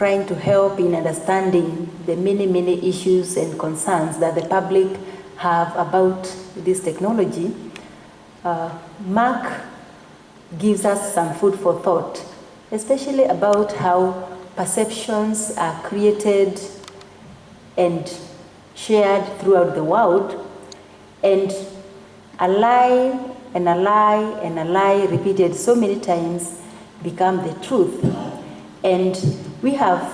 trying to help in understanding the many issues and concerns that the public have about this technology, Mark gives us some food for thought, especially about how perceptions are created and shared throughout the world, and a lie and a lie and a lie repeated so many times become the truth. And we have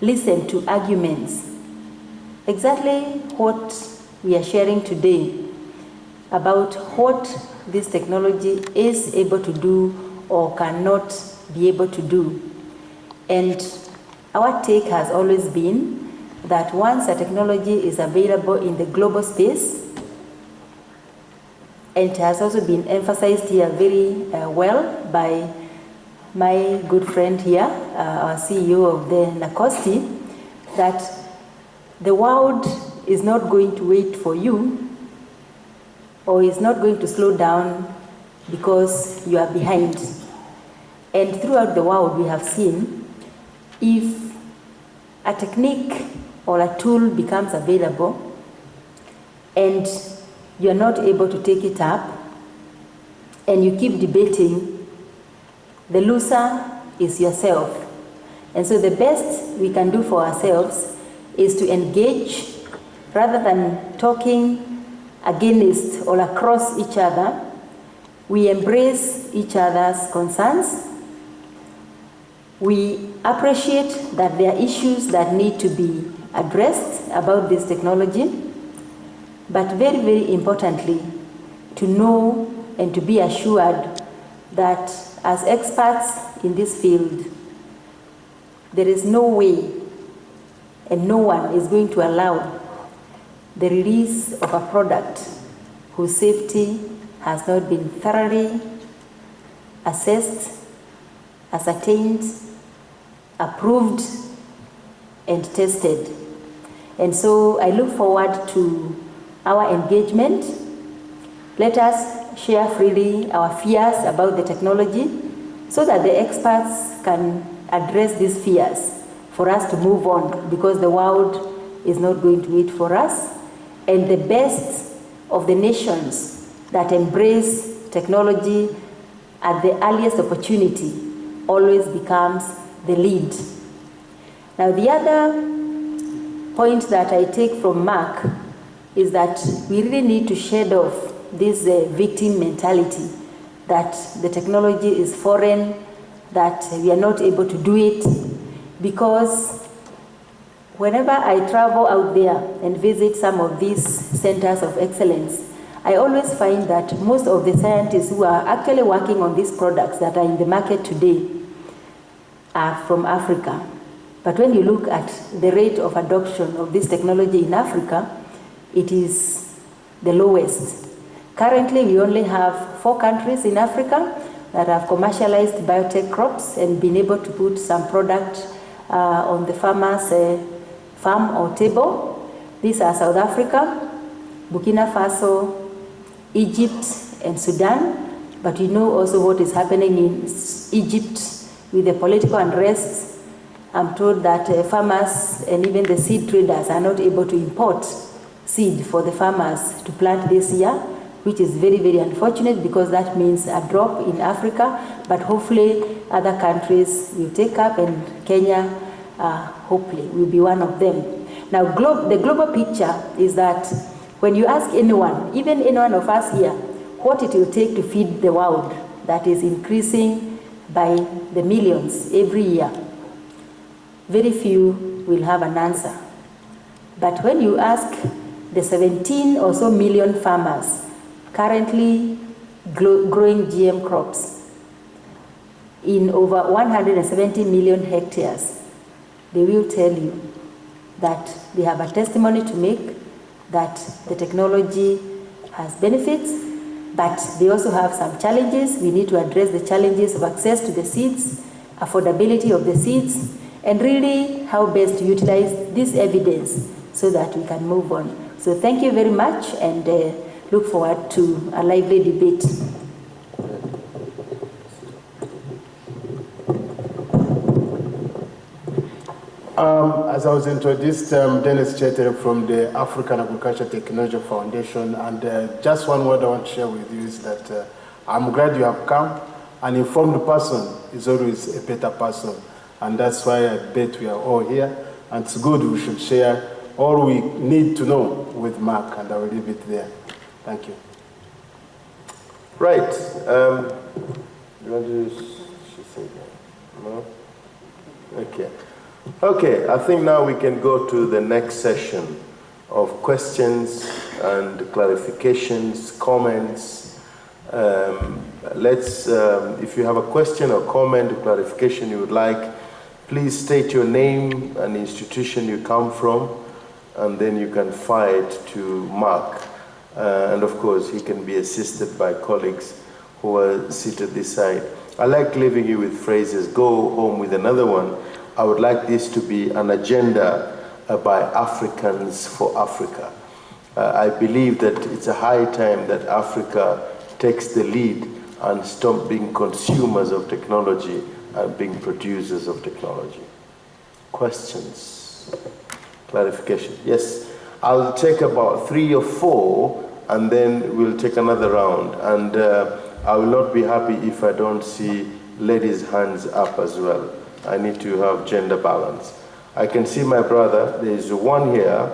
listened to arguments, exactly what we are sharing today about what this technology is able to do or cannot be able to do. And our take has always been that once a technology is available in the global space, and it has also been emphasized here very well by my good friend here, our CEO of the NACOSTI, that the world is not going to wait for you, or is not going to slow down because you are behind. And throughout the world we have seen, if a technique or a tool becomes available and you are not able to take it up and you keep debating, the loser is yourself. And so the best we can do for ourselves is to engage rather than talking against or across each other. We embrace each other's concerns. We appreciate that there are issues that need to be addressed about this technology, but very importantly, to know and to be assured that as experts in this field, there is no way and no one is going to allow the release of a product whose safety has not been thoroughly assessed, ascertained, approved, and tested. And so I look forward to our engagement. Let us share freely our fears about the technology so that the experts can address these fears for us to move on, because the world is not going to wait for us. And the best of the nations that embrace technology at the earliest opportunity always becomes the lead. Now, the other point that I take from Mark is that we really need to shed off this victim mentality, that the technology is foreign, that we are not able to do it, because whenever I travel out there and visit some of these centers of excellence, I always find that most of the scientists who are actually working on these products that are in the market today are from Africa. But when you look at the rate of adoption of this technology in Africa, it is the lowest. Currently, we only have 4 countries in Africa that have commercialized biotech crops and been able to put some product on the farmer's farm or table. These are South Africa, Burkina Faso, Egypt, and Sudan. But you know also what is happening in Egypt with the political unrest. I'm told that farmers and even the seed traders are not able to import seed for the farmers to plant this year, which is very unfortunate, because that means a drop in Africa. But hopefully other countries will take up, and Kenya hopefully will be one of them. Now, the global picture is that when you ask anyone, even any one of us here, what it will take to feed the world that is increasing by the millions every year, very few will have an answer. But when you ask the 17 or so million farmers currently growing GM crops in over 170 million hectares, they will tell you that they have a testimony to make, that the technology has benefits, but they also have some challenges. We need to address the challenges of access to the seeds, affordability of the seeds, and really how best to utilize this evidence so that we can move on. So thank you very much, and look forward to a lively debate. As I was introduced, Dennis Chetere from the African Agriculture Technology Foundation, and just one word I want to share with you is that I'm glad you have come. An informed person is always a better person, and that's why I bet we are all here, and it's good we should share all we need to know with Mark, and I will leave it there. Thank you. Right. You want to say that? No? Okay. Okay, I think now we can go to the next session of questions and clarifications, comments. If you have a question or comment or clarification you would like, please state your name and institution you come from, and then you can fire it to Mark. And of course, he can be assisted by colleagues who are seated this side. I like leaving you with phrases, go home with another one. I would like this to be an agenda by Africans for Africa. I believe that it's a high time that Africa takes the lead and stop being consumers of technology and being producers of technology. Questions? Clarification? Yes, I'll take about 3 or 4 and then we'll take another round. And I will not be happy if I don't see ladies' hands up as well. I need to have gender balance. I can see my brother, there's one here,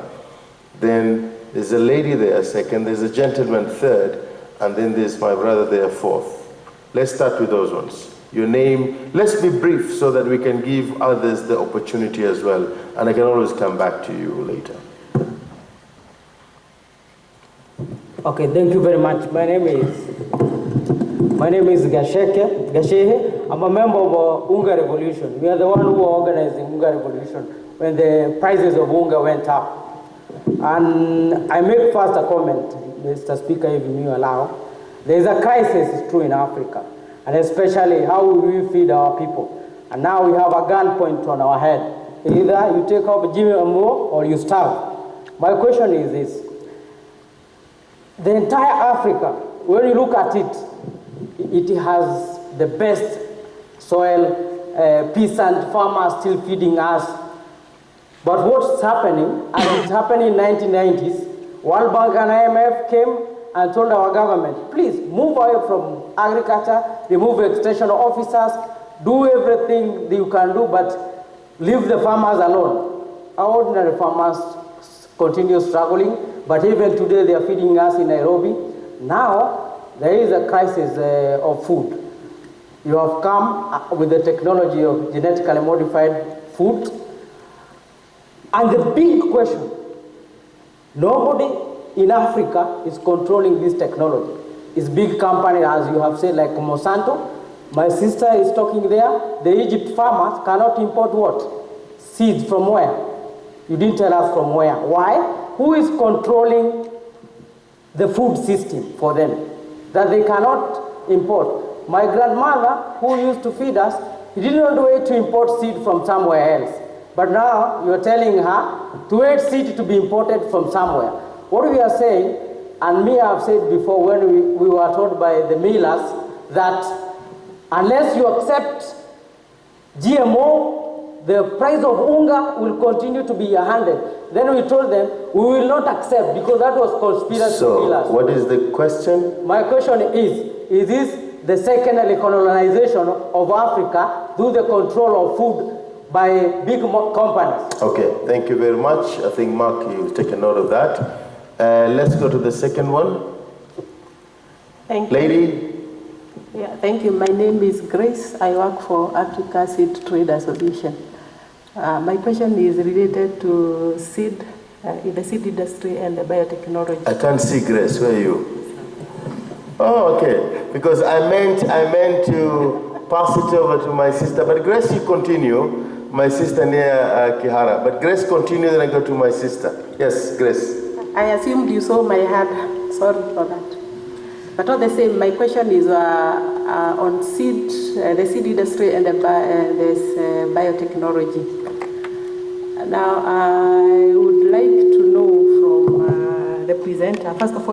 then there's a lady there second, there's a gentleman third, and then there's my brother there fourth. Let's start with those ones. Your name, let's be brief so that we can give others the opportunity as well, and I can always come back to you later. Okay, thank you very much. My name is Gashehe. I'm a member of Unga Revolution. We are the one who are organizing Unga Revolution when the prices of Unga went up. And I make first a comment, Mr. Speaker, if you allow. There is a crisis, it's true, in Africa, and especially how will we feed our people? And now we have a gunpoint on our head. Either you take up GMO or you starve. My question is this. The entire Africa, when you look at it, it has the best soil, peasant farmers still feeding us. But what's happening, and it's happening in 1990s, World Bank and IMF came and told our government, please move away from agriculture, remove extension officers, do everything that you can do, but leave the farmers alone. Our ordinary farmers continue struggling, but even today they are feeding us in Nairobi. Now, there is a crisis of food. You have come with the technology of genetically modified food. And the big question, nobody in Africa is controlling this technology. It's big companies, as you have said, like Monsanto. My sister is talking there. The Egypt farmers cannot import what? Seeds from where? You didn't tell us from where. Why? Who is controlling the food system for them that they cannot import? My grandmother, who used to feed us, she didn't wait to import seed from somewhere else. But now you're telling her to wait seed to be imported from somewhere. What we are saying, and me I have said before when we were told by the millers that unless you accept GMO, the price of unga will continue to be 100. Then we told them we will not accept because that was conspiracy. So, what is the question? My question is this the second colonization of Africa through the control of food by big companies? Okay, thank you very much. I think, Mark, you've taken note of that. Let's go to the second one. Thank you. Lady? Yeah, thank you. My name is Grace. I work for Africa Seed Trade Association. My question is related to seed, in the seed industry and the biotechnology. I can't see Grace. Where are you? Oh, okay. Because I meant to pass it over to my sister. But Grace, you continue. My sister near Kihara. But Grace, continue, then I go to my sister. Yes, Grace. I assumed you saw my hand. Sorry for that. But all the same, my question is on seed, the seed industry and this biotechnology. Now, I would like to know from the presenter, first of all,